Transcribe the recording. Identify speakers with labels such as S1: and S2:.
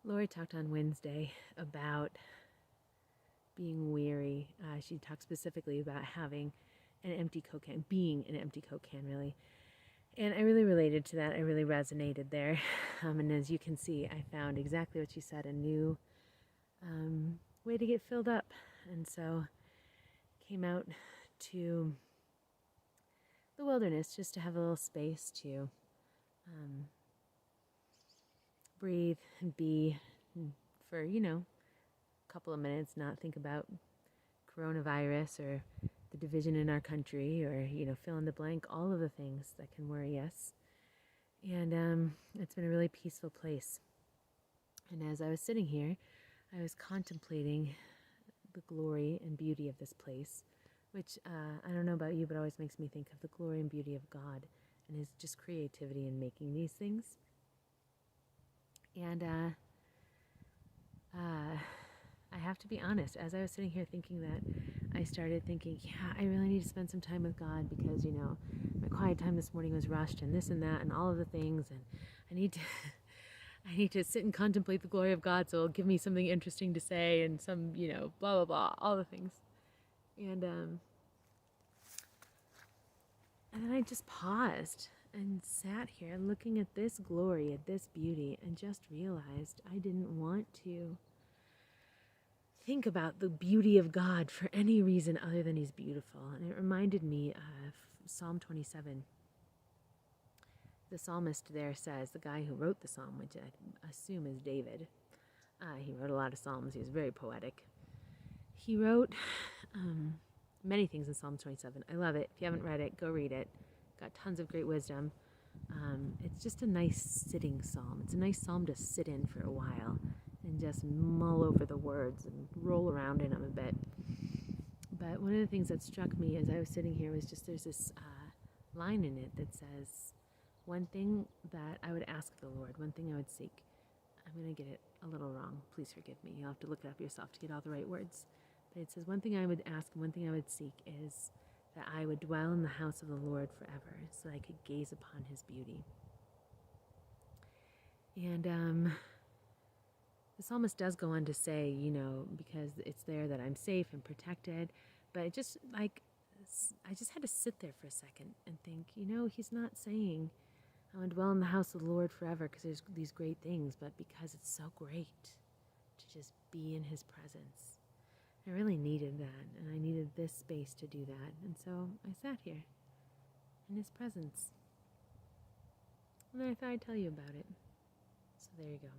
S1: Lori talked on Wednesday about being weary. She talked specifically about having an empty Coke can, being an empty Coke can, really. And I really related to that. I really resonated there. And as you can see, I found exactly what she said, a new way to get filled up. And so came out to the wilderness just to have a little space to breathe and be for, a couple of minutes, not think about coronavirus or the division in our country or, fill in the blank, all of the things that can worry us. And it's been a really peaceful place. And as I was sitting here, I was contemplating the glory and beauty of this place, which I don't know about you, but always makes me think of the glory and beauty of God and his just creativity in making these things. And I have to be honest, as I was sitting here thinking that, I started thinking, yeah, I really need to spend some time with God because, my quiet time this morning was rushed and this and that and all of the things, and I need to I need to sit and contemplate the glory of God so it'll give me something interesting to say and some, blah, blah, blah, all the things. And then I just paused and sat here looking at this glory, at this beauty, and just realized I didn't want to think about the beauty of God for any reason other than he's beautiful. And it reminded me of Psalm 27. The psalmist there says, the guy who wrote the psalm, which I assume is David, he wrote a lot of psalms, he was very poetic. He wrote many things in Psalm 27. I love it. If you haven't read it, go read it. Got tons of great wisdom. It's just a nice sitting psalm. It's a nice psalm to sit in for a while and just mull over the words and roll around in them a bit. But one of the things that struck me as I was sitting here was just there's this line in it that says, one thing that I would ask the Lord, one thing I would seek. I'm going to get it a little wrong. Please forgive me. You'll have to look it up yourself to get all the right words. But it says, one thing I would ask and one thing I would seek is that I would dwell in the house of the Lord forever so that I could gaze upon his beauty. And the psalmist does go on to say, because it's there that I'm safe and protected. But it just, I just had to sit there for a second and think, he's not saying I want to dwell in the house of the Lord forever because there's these great things, but because it's so great to just be in his presence. I really needed that, and I needed this space to do that, and so I sat here in his presence. And I thought I'd tell you about it. So there you go.